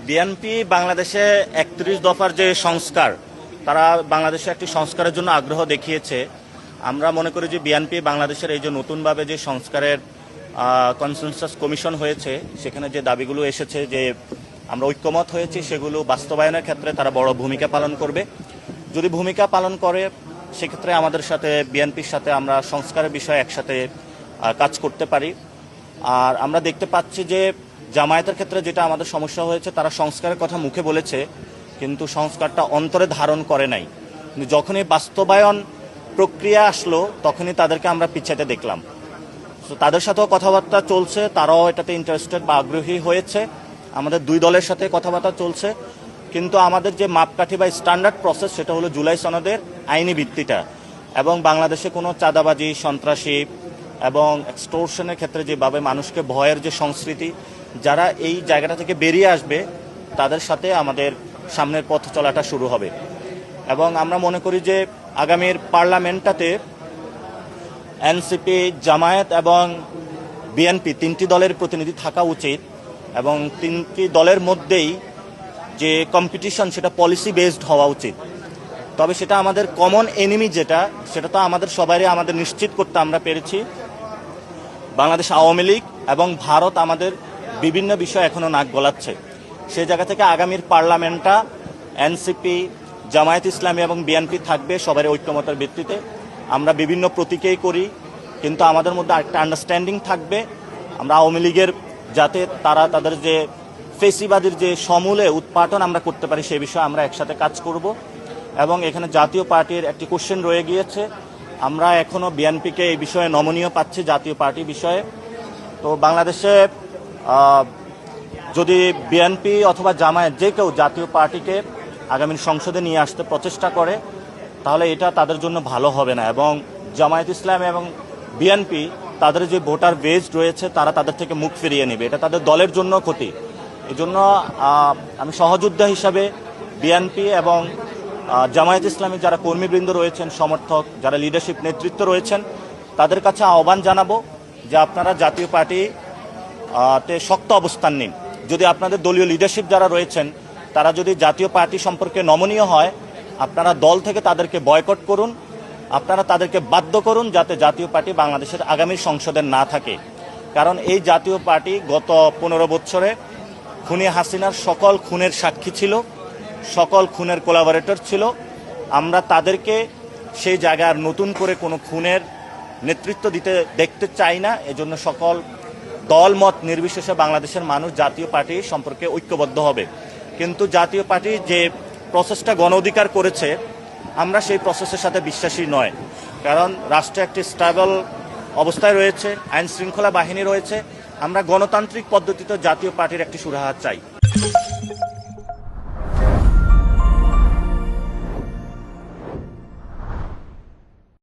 BNP বাংলাদেশে ৩১ দফার যে সংস্কার, তারা বাংলাদেশে একটি সংস্কারের জন্য আগ্রহ দেখিয়েছে। আমরা মনে করি যে বিএনপি বাংলাদেশের এই যে নতুনভাবে যে সংস্কারের কনসেনসাস কমিশন হয়েছে, সেখানে যে দাবিগুলো এসেছে, যে আমরা ঐক্যমত হয়েছি, সেগুলো বাস্তবায়নের ক্ষেত্রে তারা বড় ভূমিকা পালন করবে। যদি ভূমিকা পালন করে, সেক্ষেত্রে আমাদের সাথে, বিএনপির সাথে আমরা সংস্কারের বিষয়ে একসাথে কাজ করতে পারি। আর আমরা দেখতে পাচ্ছি যে জামায়াতের ক্ষেত্রে যেটা আমাদের সমস্যা হয়েছে, তারা সংস্কারের কথা মুখে বলেছে, কিন্তু সংস্কারটা অন্তরে ধারণ করে নাই। কিন্তু যখনই বাস্তবায়ন প্রক্রিয়া আসলো, তখনই তাদেরকে আমরা পিছাতে দেখলাম। তো তাদের সাথেও কথাবার্তা চলছে, তারাও এটাতে ইন্টারেস্টেড বা আগ্রহী হয়েছে। আমাদের দুই দলের সাথে কথাবার্তা চলছে, কিন্তু আমাদের যে মাপকাঠি বা স্ট্যান্ডার্ড প্রসেস, সেটা হলো জুলাই সনদের আইনি ভিত্তিটা, এবং বাংলাদেশে কোনো চাঁদাবাজি, সন্ত্রাসী এবং এক্সটোরশনের ক্ষেত্রে যেভাবে মানুষকে ভয়ের যে সংস্কৃতি, যারা এই জায়গাটা থেকে বেরিয়ে আসবে, তাদের সাথে আমাদের সামনের পথ চলাটা শুরু হবে। এবং আমরা মনে করি যে আগামীর পার্লামেন্টটাতে এনসিপি, জামায়াত এবং বিএনপি তিনটি দলের প্রতিনিধি থাকা উচিত, এবং তিনটি দলের মধ্যেই যে কম্পিটিশন, সেটা পলিসি বেসড হওয়া উচিত। তবে সেটা আমাদের কমন এনিমি যেটা, সেটা তো আমাদের সবারই আমাদের নিশ্চিত করতে আমরা পেরেছি। বাংলাদেশ আওয়ামী লীগ এবং ভারত আমাদের বিভিন্ন বিষয় এখনও নাক গলাচ্ছে। সেই জায়গা থেকে আগামীর পার্লামেন্টটা এনসিপি, জামায়াত ইসলামী এবং বিএনপি থাকবে সবার ঐক্যমতের ভিত্তিতে। আমরা বিভিন্ন প্রতীকেই করি, কিন্তু আমাদের মধ্যে একটা আন্ডারস্ট্যান্ডিং থাকবে। আমরা আওয়ামী লীগের যাতে তারা তাদের যে ফেসিবাদের যে সমূলে উৎপাটন আমরা করতে পারি, সে বিষয়ে আমরা একসাথে কাজ করব। এবং এখানে জাতীয় পার্টির একটি কোশ্চেন রয়ে গিয়েছে, আমরা এখনও বিএনপিকে এই বিষয়ে নমনীয় পাচ্ছি জাতীয় পার্টি বিষয়ে। তো বাংলাদেশে যদি বিএনপি অথবা জামায়াত যে কেউ জাতীয় পার্টিকে আগামী সংসদে নিয়ে আসতে প্রচেষ্টা করে, তাহলে এটা তাদের জন্য ভালো হবে না। এবং জামায়াত ইসলাম এবং বিএনপি তাদের যে ভোটার বেজ রয়েছে, তারা তাদের থেকে মুখ ফিরিয়ে নেবে, এটা তাদের দলের জন্য ক্ষতি। এই জন্য আমি সহযোদ্ধা হিসাবে বিএনপি এবং জামায়াত ইসলামী যারা কর্মীবৃন্দ রয়েছেন, সমর্থক, যারা লিডারশিপ নেতৃত্ব রয়েছেন, তাদের কাছে আহ্বান জানাবো যে আপনারা জাতীয় পার্টিতে শক্ত অবস্থান নিন। যদি আপনাদের দলীয় লিডারশিপ যারা রয়েছেন, তারা যদি জাতীয় পার্টি সম্পর্কে নমনীয় হয়, আপনারা দল থেকে তাদেরকে বয়কট করুন, আপনারা তাদেরকে বাধ্য করুন যাতে জাতীয় পার্টি বাংলাদেশের আগামী সংসদে না থাকে। কারণ এই জাতীয় পার্টি গত 15 বছরে খুনি হাসিনার সকল খুনের সাক্ষী ছিল, সকল খুনের কোলাবরেটর ছিল। আমরা তাদেরকে সেই জায়গায় নতুন করে কোনো খুনের নেতৃত্ব দিতে দেখতে চাই না। এজন্য সকল দল মত নির্বিশেষে বাংলাদেশের মানুষ জাতীয় পার্টি সম্পর্কে ঐক্যবদ্ধ হবে। কিন্তু জাতীয় পার্টি যে প্রসেসটা গণ অধিকার করেছে, আমরা সেই প্রসেসের সাথে বিশ্বাসী নয়। কারণ রাষ্ট্রে একটি স্টেবল অবস্থায় রয়েছে, আইন শৃঙ্খলা বাহিনী রয়েছে। আমরা গণতান্ত্রিক পদ্ধতিতে জাতীয় পার্টির একটি সুরাহা চাই।